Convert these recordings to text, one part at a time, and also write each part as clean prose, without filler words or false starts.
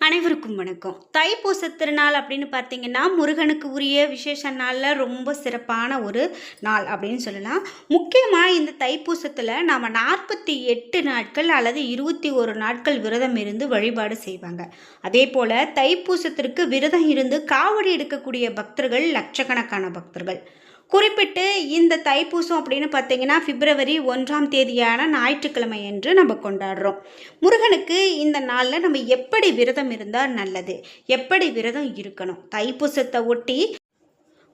அனைவருக்கும் வணக்கம். தைப்பூச திருநாள் அப்படின்னு பார்த்தீங்கன்னா, முருகனுக்கு உரிய விசேஷ நாளில் ரொம்ப சிறப்பான ஒரு நாள் அப்படின்னு சொல்லலாம். முக்கியமாக இந்த தைப்பூசத்தில் நாம் 48 நாட்கள் அல்லது 21 நாட்கள் விரதம் இருந்து வழிபாடு செய்வாங்க. அதே போல் தைப்பூசத்திற்கு விரதம் இருந்து காவடி எடுக்கக்கூடிய பக்தர்கள் லட்சக்கணக்கான பக்தர்கள். குறிப்பிட்டு இந்த தைப்பூசம் அப்படின்னு பார்த்தீங்கன்னா பிப்ரவரி 1ஆம் தேதியான ஞாயிற்றுக்கிழமை என்று நம்ம கொண்டாடுறோம். முருகனுக்கு இந்த நாளில் நம்ம எப்படி விரதம் இருந்தால் நல்லது, எப்படி விரதம் இருக்கணும், தைப்பூசத்தை ஒட்டி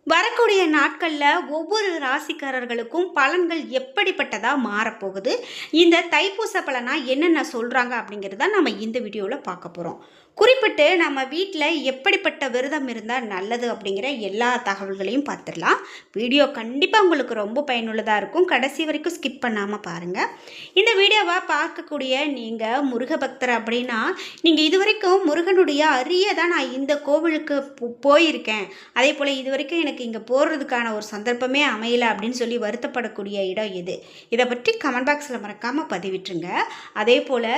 வரக்கூடிய நாட்களில் ஒவ்வொரு ராசிக்காரர்களுக்கும் பலன்கள் எப்படிப்பட்டதாக மாறப்போகுது, இந்த தைப்பூச பலனாக என்னென்ன சொல்கிறாங்க அப்படிங்கிறத நம்ம இந்த வீடியோவில் பார்க்க போகிறோம். குறிப்பிட்டு நம்ம வீட்டில் எப்படிப்பட்ட விரதம் இருந்தால் நல்லது அப்படிங்கிற எல்லா தகவல்களையும் பார்த்துடலாம். வீடியோ கண்டிப்பாக உங்களுக்கு ரொம்ப பயனுள்ளதாக இருக்கும். கடைசி வரைக்கும் ஸ்கிப் பண்ணாமல் பாருங்கள். இந்த வீடியோவை பார்க்கக்கூடிய நீங்கள் முருக பக்தர் அப்படின்னா, நீங்கள் இது வரைக்கும் முருகனுடைய அரியதான் நான் இந்த கோவிலுக்கு போயிருக்கேன், அதே போல் இது வரைக்கும் எனக்கு இங்கே போகிறதுக்கான ஒரு சந்தர்ப்பமே அமையலை அப்படின்னு சொல்லி வருத்தப்படக்கூடிய இடம் எது? இதை பற்றி கமெண்ட் பாக்ஸில் மறக்காமல் பதிவிட்டுருங்க. அதே போல்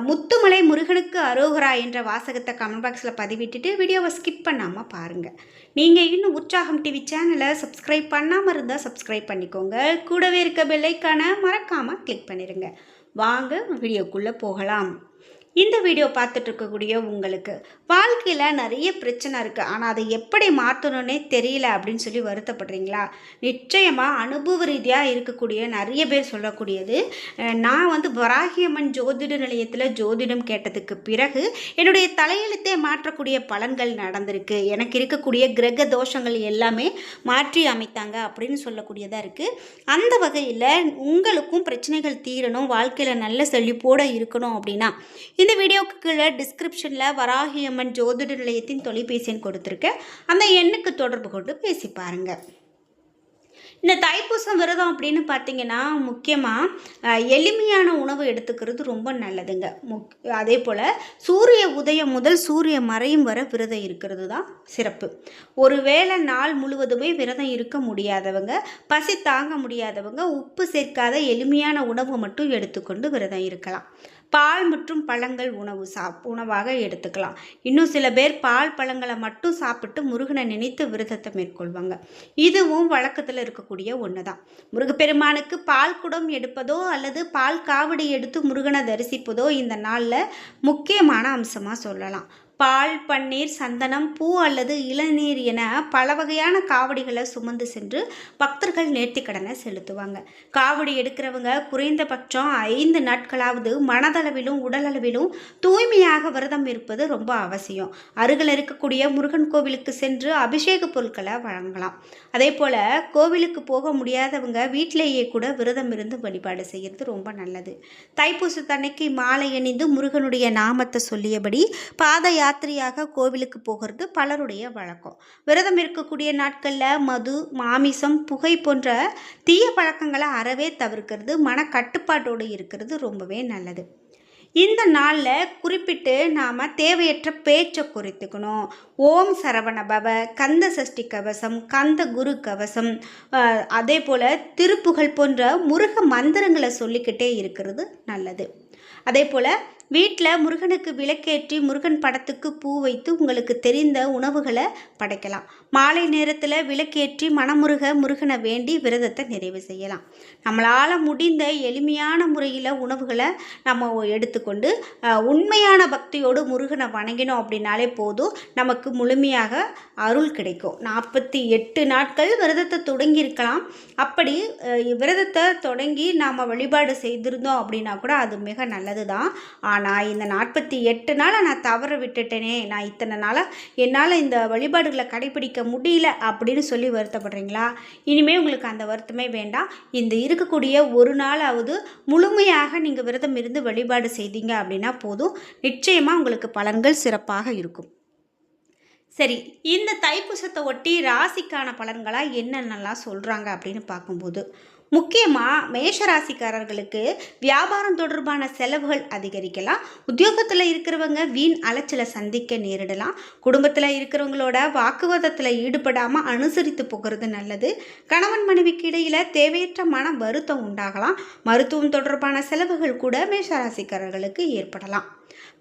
முத்துமலை முருகனுக்கு அரோகரா என்ற வாசகத்தை கமெண்ட் பாக்ஸில் பதிவிட்டுட்டு வீடியோவை ஸ்கிப் பண்ணாமல் பாருங்கள். நீங்கள் இன்னும் உற்சாகம் டிவி சேனலை சப்ஸ்கிரைப் பண்ணாமல் இருந்தால் சப்ஸ்கிரைப் பண்ணிக்கோங்க. கூடவே இருக்க பெல் ஐகானை மறக்காமல் கிளிக் பண்ணிடுங்க. வாங்க வீடியோக்குள்ளே போகலாம். இந்த வீடியோ பார்த்துட்டு இருக்கக்கூடிய உங்களுக்கு வாழ்க்கையில் நிறைய பிரச்சனை இருக்குது, ஆனால் அதை எப்படி மாற்றணுன்னே தெரியல அப்படின்னு சொல்லி வருத்தப்படுறீங்களா? நிச்சயமாக அனுபவ ரீதியாக இருக்கக்கூடிய நிறைய பேர் சொல்லக்கூடியது, நான் வராகியம்மன் ஜோதிட நிலையத்தில் ஜோதிடம் கேட்டதுக்கு பிறகு என்னுடைய தலையெழுத்தே மாற்றக்கூடிய பலன்கள் நடந்திருக்கு, எனக்கு இருக்கக்கூடிய கிரக தோஷங்கள் எல்லாமே மாற்றி அமைத்தாங்க அப்படின்னு சொல்லக்கூடியதாக இருக்குது. அந்த வகையில் உங்களுக்கும் பிரச்சனைகள் தீரணும், வாழ்க்கையில் நல்ல செழிப்போடு இருக்கணும் அப்படின்னா இந்த வீடியோக்கு கீழே டிஸ்கிரிப்ஷனில் வராகியம்மன் ஜோதிட நிலையத்தின் தொலைபேசி எண் கொடுத்துருக்கேன். அந்த எண்ணுக்கு தொடர்பு கொண்டு பேசி பாருங்கள். இந்த தைப்பூசம் விரதம் அப்படின்னு பார்த்தீங்கன்னா முக்கியமாக எளிமையான உணவு எடுத்துக்கிறது ரொம்ப நல்லதுங்க. அதே போல் சூரிய உதயம் முதல் சூரிய மறையும் வர விரதம் இருக்கிறது தான் சிறப்பு. ஒருவேளை நாள் முழுவதுமே விரதம் இருக்க முடியாதவங்க, பசி தாங்க முடியாதவங்க உப்பு சேர்க்காத எளிமையான உணவு மட்டும் எடுத்துக்கொண்டு விரதம் இருக்கலாம். பால் மற்றும் பழங்கள் உணவாக எடுத்துக்கலாம். இன்னும் சில பேர் பால் பழங்களை மட்டும் சாப்பிட்டு முருகனை நினைத்து விரதத்தை மேற்கொள்வாங்க. இதுவும் வழக்கத்தில் இருக்கக்கூடிய ஒன்று தான். முருகப்பெருமானுக்கு பால் குடம் எடுப்பதோ அல்லது பால் காவடி எடுத்து முருகனை தரிசிப்பதோ இந்த நாளில் முக்கியமான அம்சமாக சொல்லலாம். பால், பன்னீர், சந்தனம், பூ அல்லது இளநீர் என பல வகையான காவடிகளை சுமந்து சென்று பக்தர்கள் நேர்த்திக்கடனை செலுத்துவாங்க. காவடி எடுக்கிறவங்க குறைந்தபட்சம் 5 நாட்களாவது மனதளவிலும் உடலளவிலும் தூய்மையாக விரதம் இருப்பது ரொம்ப அவசியம். அருகில் இருக்கக்கூடிய முருகன் கோவிலுக்கு சென்று அபிஷேக பொருட்களை வழங்கலாம். அதே போல் கோவிலுக்கு போக முடியாதவங்க வீட்டிலேயே கூட விரதம் இருந்து வழிபாடு செய்கிறது ரொம்ப நல்லது. தைப்பூசத்தன்னைக்கு மாலை அணிந்து முருகனுடைய நாமத்தை சொல்லியபடி பாத யாத்திரையாக கோவிலுக்கு போகிறது பலருடைய வழக்கம். விரதம் இருக்கக்கூடிய நாட்களில் மது, மாமிசம், புகை போன்ற தீய பழக்கங்களை அறவே தவிர்க்கிறது, மன கட்டுப்பாட்டோடு இருக்கிறது ரொம்பவே நல்லது. இந்த நாளில் குறிப்பிட்டு நாம் தேவையற்ற பேச்சை குறைத்துக்கணும். ஓம் சரவண பவ, கந்த சஷ்டி கவசம், கந்த குரு கவசம், அதே போல் திருப்புகழ் போன்ற முருக மந்திரங்களை சொல்லிக்கிட்டே இருக்கிறது நல்லது. அதே போல் வீட்டில் முருகனுக்கு விளக்கேற்றி முருகன் படத்துக்கு பூ வைத்து உங்களுக்கு தெரிந்த உணவுகளை படைக்கலாம். மாலை நேரத்தில் விளக்கேற்றி மனமுருக முருகனை வேண்டி விரதத்தை நிறைவு செய்யலாம். நம்மளால் முடிந்த எளிமையான முறையில் உணவுகளை நம்ம எடுத்துக்கொண்டு உண்மையான பக்தியோடு முருகனை வணங்கினோம் அப்படின்னாலே போதும், நமக்கு முழுமையாக அருள் கிடைக்கும். 48 நாட்கள் விரதத்தை தொடங்கியிருக்கலாம். அப்படி விரதத்தை தொடங்கி நாம் வழிபாடு செய்திருந்தோம் அப்படின்னா கூட அது மிக நல்லது தான். ஆனால் இந்த 48 நாளை நான் தவற விட்டுட்டேனே, நான் இத்தனை நாளாக என்னால் இந்த வழிபாடுகளை கடைபிடிக்க முடியல அப்படின்னு சொல்லி வருத்தப்படுறீங்களா? இனிமேல் உங்களுக்கு அந்த வருத்தமே வேண்டாம். இந்த இருக்கக்கூடிய ஒரு நாளாவது முழுமையாக நீங்கள் விரதம் இருந்து வழிபாடு செய்தீங்க அப்படின்னா போதும், நிச்சயமாக உங்களுக்கு பலன்கள் சிறப்பாக இருக்கும். சரி, இந்த தைப்பூசத்தை ஒட்டி ராசிக்கான பலன்களாக என்னென்னலாம் சொல்கிறாங்க அப்படின்னு பார்க்கும்போது, முக்கியமாக மேஷராசிக்காரர்களுக்கு வியாபாரம் தொடர்பான செலவுகள் அதிகரிக்கலாம். உத்தியோகத்தில் இருக்கிறவங்க வீண் அலைச்சலை சந்திக்க நேரிடலாம். குடும்பத்தில் இருக்கிறவங்களோட வாக்குவாதத்தில் ஈடுபடாமல் அனுசரித்து போகிறது நல்லது. கணவன் மனைவிக்கு இடையில் தேவையற்ற மன வருத்தம் உண்டாகலாம். மருத்துவம் தொடர்பான செலவுகள் கூட மேஷராசிக்காரர்களுக்கு ஏற்படலாம்.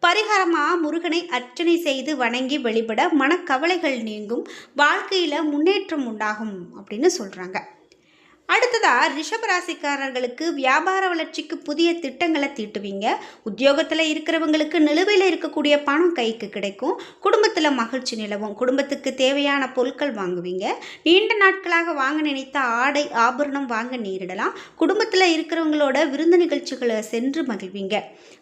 பரிகாரமாக முருகனை அர்ச்சனை செய்து வணங்கி வழிபட மனக்கவலைகள் நீங்கும், வாழ்க்கையில் முன்னேற்றம் உண்டாகும் அப்படின்னு சொல்கிறாங்க. அடுத்ததாக ரிஷபராசிக்காரர்களுக்கு வியாபார வளர்ச்சிக்கு புதிய திட்டங்களை தீட்டுவீங்க. உத்தியோகத்தில் இருக்கிறவங்களுக்கு நிலுவையில் இருக்கக்கூடிய பணம் கைக்கு கிடைக்கும். குடும்பத்தில் மகிழ்ச்சி நிலவும். குடும்பத்துக்கு தேவையான பொருட்கள் வாங்குவீங்க. நீண்ட நாட்களாக வாங்க நினைத்த ஆடை ஆபரணம் வாங்க நேரிடலாம். குடும்பத்தில் இருக்கிறவங்களோட விருந்து நிகழ்ச்சிகளை சென்று மகிழ்வீங்க.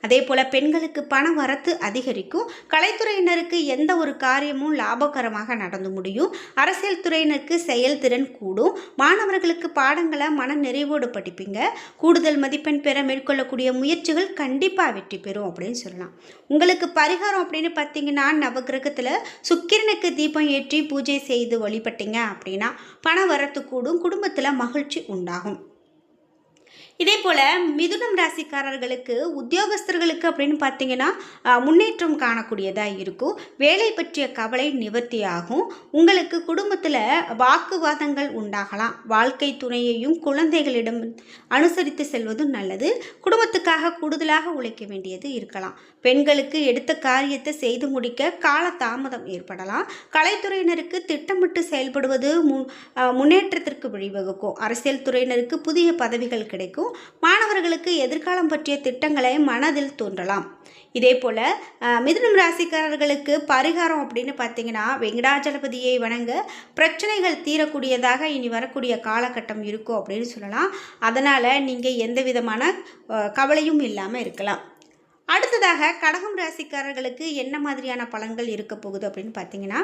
அதே போல் பெண்களுக்கு பண வரத்து அதிகரிக்கும். கலைத்துறையினருக்கு எந்த ஒரு காரியமும் லாபகரமாக நடந்து முடியும். அரசியல் துறையினருக்கு செயல்திறன் கூடும். மாணவர்களுக்கு பாடங்களை மன நிறைவோடு படிப்பீங்க. கூடுதல் மதிப்பெண் பெற மேற்கொள்ளக்கூடிய முயற்சிகள் கண்டிப்பாக வெற்றி பெறும் அப்படின்னு சொல்லலாம். உங்களுக்கு பரிகாரம் அப்படின்னு பார்த்தீங்கன்னா, நவகிரகத்தில் சுக்கிரனுக்கு தீபம் ஏற்றி பூஜை செய்து வழிபட்டீங்க அப்படின்னா பண வரத்து கூடும், குடும்பத்தில் மகிழ்ச்சி உண்டாகும். இதே போல் மிதுனம் ராசிக்காரர்களுக்கு உத்தியோகஸ்தர்களுக்கு அப்படின்னு பார்த்தீங்கன்னா முன்னேற்றம் காணக்கூடியதாக இருக்கும். வேலை பற்றிய கவலை நிவர்த்தியாகும். உங்களுக்கு குடும்பத்தில் வாக்குவாதங்கள் உண்டாகலாம். வாழ்க்கை துணையையும் குழந்தைகளிடம் அனுசரித்து செல்வதும் நல்லது. குடும்பத்துக்காக கூடுதலாக உழைக்க வேண்டியது இருக்கலாம். பெண்களுக்கு எடுத்த காரியத்தை செய்து முடிக்க கால தாமதம் ஏற்படலாம். கலைத்துறையினருக்கு திட்டமிட்டு செயல்படுவது முன்னேற்றத்திற்கு வழிவகுக்கும். அரசியல் துறையினருக்கு புதிய பதவிகள் கிடைக்கும். மாணவர்களுக்கு எதிர்காலம் பற்றிய திட்டங்களை மனதில் தோன்றலாம். இதே போல் மிதுனம் ராசிக்காரர்களுக்கு பரிகாரம் அப்படின்னு பார்த்தீங்கன்னா, வெங்கடாஜலபதியை வணங்க பிரச்சனைகள் தீரக்கூடியதாக இனி வரக்கூடிய காலகட்டம் இருக்கும் அப்படின்னு சொல்லலாம். அதனால் நீங்கள் எந்த விதமான கவலையும் இல்லாமல் இருக்கலாம். அடுத்ததாக கடகம் ராசிக்காரர்களுக்கு என்ன மாதிரியான பலன்கள் இருக்க போகுது அப்படின்னு பார்த்தீங்கன்னா,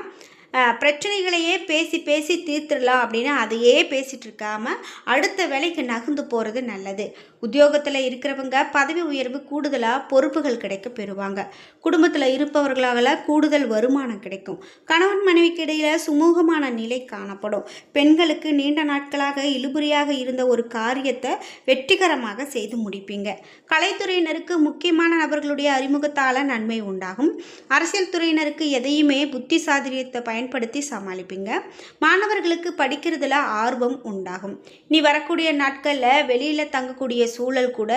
பிரச்சனைகளையே பேசி பேசி தீர்த்துடலாம் அப்படின்னு அதையே பேசிகிட்டு இருக்காமல் அடுத்த வேலைக்கு நகர்ந்து போகிறது நல்லது. உத்தியோகத்தில் இருக்கிறவங்க பதவி உயர்வு, கூடுதலாக பொறுப்புகள் கிடைக்க பெறுவாங்க. குடும்பத்தில் இருப்பவர்களால் கூடுதல் வருமானம் கிடைக்கும். கணவன் மனைவிக்கு இடையில் சுமூகமான நிலை காணப்படும். பெண்களுக்கு நீண்ட நாட்களாக இழுபறியாக இருந்த ஒரு காரியத்தை வெற்றிகரமாக செய்து முடிப்பீங்க. கலைத்துறையினருக்கு முக்கியமான நபர்களுடைய அறிமுகத்தால் நன்மை உண்டாகும். அரசியல் துறையினருக்கு எதையுமே புத்தி சாதுரியத்தை பயன்படுத்தி சமாளிப்பீங்க. மாணவர்களுக்கு படிக்கிறதுல ஆர்வம் உண்டாகும். நீ வரக்கூடிய நாட்களில் வெளியில் தங்கக்கூடிய சூழல் கூட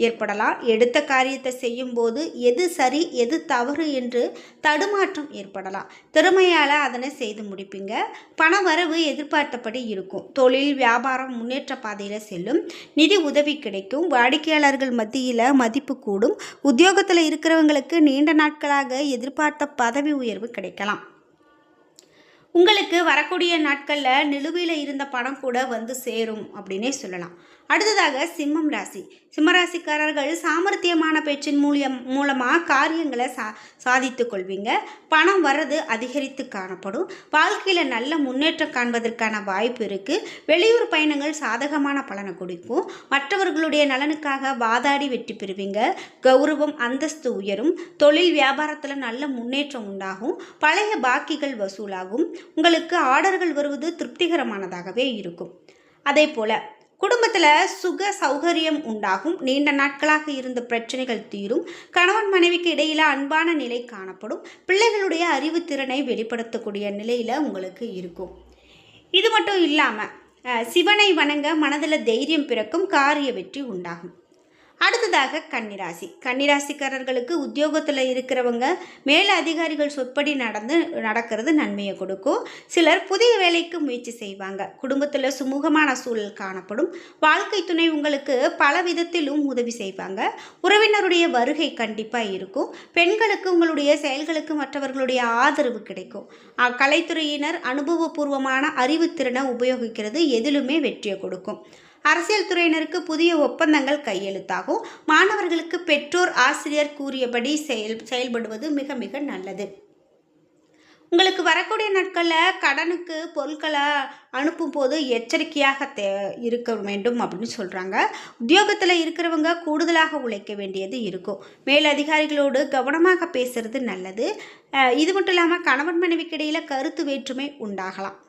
ஏற்படலாம். எடுத்த காரியத்தை செய்யும் போது எது சரி எது தவறு என்று தடுமாற்றம் ஏற்படலாம். திறமையால் அதனை செய்து முடிப்பீங்க. பண வரவு எதிர்பார்த்தபடி இருக்கும். தொழில் வியாபாரம் முன்னேற்ற பாதையில் செல்லும். நிதி உதவி கிடைக்கும். வாடிக்கையாளர்கள் மத்தியில் மதிப்பு கூடும். உத்தியோகத்தில் இருக்கிறவங்களுக்கு நீண்ட நாட்களாக எதிர்பார்த்த பதவி உயர்வு கிடைக்கலாம். உங்களுக்கு வரக்கூடிய நாட்களில் நிலுவையில் இருந்த பணம் கூட வந்து சேரும் அப்படின்னே சொல்லலாம். அடுத்ததாக சிம்மம் ராசி. சிம்மராசிக்காரர்கள் சாமர்த்தியமான பேச்சின் மூலமாக காரியங்களை சாதித்து கொள்வீங்க. பணம் வர்றது அதிகரித்து காணப்படும். வாழ்க்கையில் நல்ல முன்னேற்றம் காண்பதற்கான வாய்ப்பு இருக்குது. வெளியூர் பயணங்கள் சாதகமான பலனை கொடுக்கும். மற்றவர்களுடைய நலனுக்காக வாதாடி வெற்றி பெறுவீங்க. கௌரவம் அந்தஸ்து உயரும். தொழில் வியாபாரத்தில் நல்ல முன்னேற்றம் உண்டாகும். பழைய பாக்கிகள் வசூலாகும். உங்களுக்கு ஆர்டர்கள் வருவது திருப்திகரமானதாகவே இருக்கும். அதே போல் குடும்பத்தில் சுக சௌகரியம் உண்டாகும். நீண்ட நாட்களாக இருந்த பிரச்சனைகள் தீரும். கணவன் மனைவிக்கு இடையில அன்பான நிலை காணப்படும். பிள்ளைகளுடைய அறிவுத்திறனை வெளிப்படுத்தக்கூடிய நிலையில் உங்களுக்கு இருக்கும். இது மட்டும் இல்லாமல் சிவனை வணங்க மனதில் தைரியம் பிறக்கும். காரிய வெற்றி உண்டாகும். அடுத்ததாக கன்னிராசி. கன்னிராசிக்காரர்களுக்கு உத்தியோகத்தில் இருக்கிறவங்க மேல அதிகாரிகள் சொற்படி நடக்கிறது நன்மையை கொடுக்கும். சிலர் புதிய வேலைக்கு முயற்சி செய்வாங்க. குடும்பத்தில் சுமூகமான சூழல் காணப்படும். வாழ்க்கை துணை உங்களுக்கு பல விதத்திலும் உதவி செய்வாங்க. உறவினருடைய வருகை கண்டிப்பாக இருக்கும். பெண்களுக்கு உங்களுடைய செயல்களுக்கு மற்றவர்களுடைய ஆதரவு கிடைக்கும். கலைத்துறையினர் அனுபவபூர்வமான அறிவுத்திறனை உபயோகிக்கிறது எதிலுமே வெற்றியை கொடுக்கும். அரசியல் துறையினருக்கு புதிய ஒப்பந்தங்கள் கையெழுத்தாகும். மாணவர்களுக்கு பெற்றோர் ஆசிரியர் கூறியபடி செயல்படுவது மிக மிக நல்லது. உங்களுக்கு வரக்கூடிய நாட்களில் கடனுக்கு பொருட்களை அனுப்பும் போது எச்சரிக்கையாக இருக்க வேண்டும் அப்படின்னு சொல்கிறாங்க. உத்தியோகத்தில் இருக்கிறவங்க கூடுதலாக உழைக்க வேண்டியது இருக்கும். மேலதிகாரிகளோடு கவனமாக பேசுறது நல்லது. இது மட்டும் இல்லாமல் கணவன் மனைவிக்கு இடையில் கருத்து வேற்றுமை உண்டாகலாம்.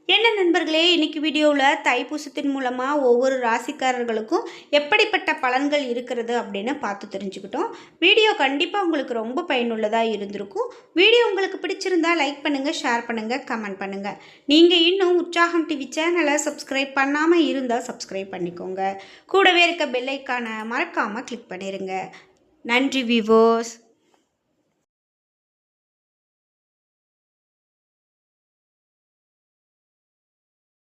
என்ன நண்பர்களே, இன்றைக்கி வீடியோவில் தைப்பூசத்தின் மூலமாக ஒவ்வொரு ராசிக்காரர்களுக்கும் எப்படிப்பட்ட பலன்கள் இருக்கிறது அப்படின்னு பார்த்து தெரிஞ்சுக்கிட்டோம். வீடியோ கண்டிப்பாக உங்களுக்கு ரொம்ப பயனுள்ளதாக இருந்திருக்கும். வீடியோ உங்களுக்கு பிடிச்சிருந்தா லைக் பண்ணுங்கள், ஷேர் பண்ணுங்கள், கமெண்ட் பண்ணுங்கள். நீங்கள் இன்னும் உற்சாகம் டிவி சேனலை சப்ஸ்கிரைப் பண்ணாமல் இருந்தால் சப்ஸ்கிரைப் பண்ணிக்கோங்க. கூடவே இருக்க பெல் ஐக்கானை மறக்காமல் கிளிக் பண்ணிடுங்க. நன்றி வியூவர்ஸ்.